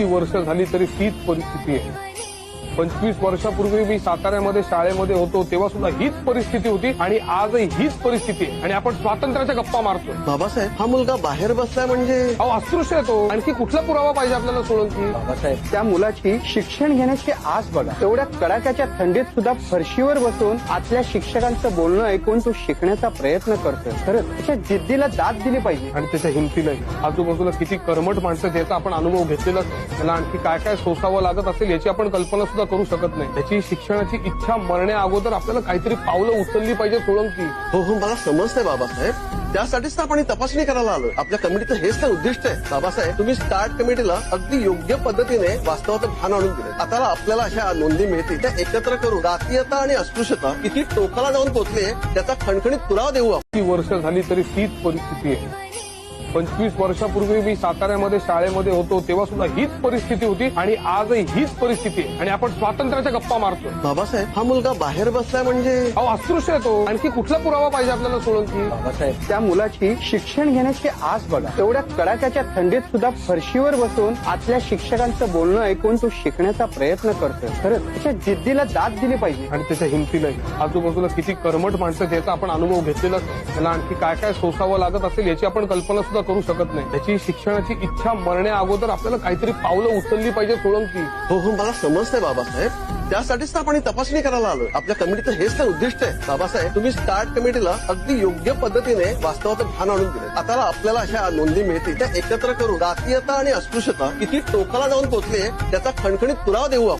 वर्ष झाली तरी तीच परिस्थिती आहे। 25 वर्षापूर्वी मी साताऱ्यामध्ये शाळेमध्ये होतो तेव्हा सुद्धा हीच परिस्थिती होती आणि आजही हीच परिस्थिती आहे आणि आपण स्वातंत्र्याच्या गप्पा मारतोय। बाबासाहेब, हा मुलगा बाहेर बसलाय म्हणजे अहो अस्पृश्य आहे तो। आणखी कुठला पुरावा पाहिजे आपल्याला सोळंकी? बाबासाहेब, त्या मुलाची शिक्षण घेण्याची आस बघा। तेवढ्या कडाक्याच्या थंडीत सुद्धा फरशीवर बसून आतल्या शिक्षकांचं बोलणं ऐकून तो शिकण्याचा प्रयत्न करतोय। खरंच त्याच्या जिद्दीला दाद दिली पाहिजे आणि त्याच्या हिमतीलाही आजूबाजूला किती कर्मठ माणसं त्याचा आपण अनुभव घेतलेला त्याला आणखी काय काय सोसावं लागत असेल याची आपण कल्पना सुद्धा करू शकत नाही। त्याची शिक्षणाची इच्छा मरण्या अगोदर आपल्याला काहीतरी पावलं उचलली पाहिजे सोळंकी। हो हो, मला समजतंय बाबासाहेब। त्यासाठीच तर आपण ही तपासणी करायला आलोय। आपल्या कमिटीचं हेच तर उद्दिष्ट आहे। बाबासाहेब, तुम्ही स्टार्ट कमिटीला अगदी योग्य पद्धतीने वास्तवाचं भान आणून दिले। आता आपल्याला अशा नोंदी मिळतील त्या एकत्र करून जातीयता आणि अस्पृश्यता किती टोकाला जाऊन पोहोचले त्याचा खणखणीत पुरावा देऊ आपण। 30 वर्ष झाली तरी तीच परिस्थिती आहे। 25 वर्षापूर्वी मी साताऱ्यामध्ये शाळेमध्ये होतो तेव्हा सुद्धा हीच परिस्थिती होती आणि आजही हीच परिस्थिती आहे आणि आपण स्वातंत्र्याच्या गप्पा मारतोय। बाबासाहेब, हा मुलगा बाहेर बसलाय म्हणजे अहो अस्पृश्य आहे तो। आणखी कुठला पुरावा पाहिजे आपल्याला सोळंकी? बाबासाहेब, त्या मुलाची शिक्षण घेण्याची आस बघा। तेवढ्या कडाक्याच्या थंडीत सुद्धा फरशीवर बसून आतल्या शिक्षकांचं बोलणं ऐकून तो शिकण्याचा प्रयत्न करतोय। खरंच त्याच्या जिद्दीला दाद दिली पाहिजे आणि त्याच्या हिमतीलाही आजूबाजूला किती कर्मठ माणसं त्याचा आपण अनुभव घेतलेला त्याला आणखी काय काय सोसावं लागत असेल याची आपण कल्पना सुद्धा करू शकत नाही। त्याची शिक्षणाची इच्छा मरण्या अगोदर आपल्याला काहीतरी पावलं उचलली पाहिजे सोळंकी। हो हो, मला समजतंय बाबासाहेब। त्यासाठीच तर आपण ही तपासणी करायला आलोय। आपल्या कमिटीचं हेच तर उद्दिष्ट आहे। बाबासाहेब, तुम्ही स्टार्ट कमिटीला अगदी योग्य पद्धतीने वास्तवाचं भान आणून दिले। आता आपल्याला अशा नोंदी मिळतील त्या एकत्र करून जातीयता आणि अस्पृश्यता किती टोकाला जाऊन पोहोचले त्याचा खणखणीत पुरावा देऊ आपण।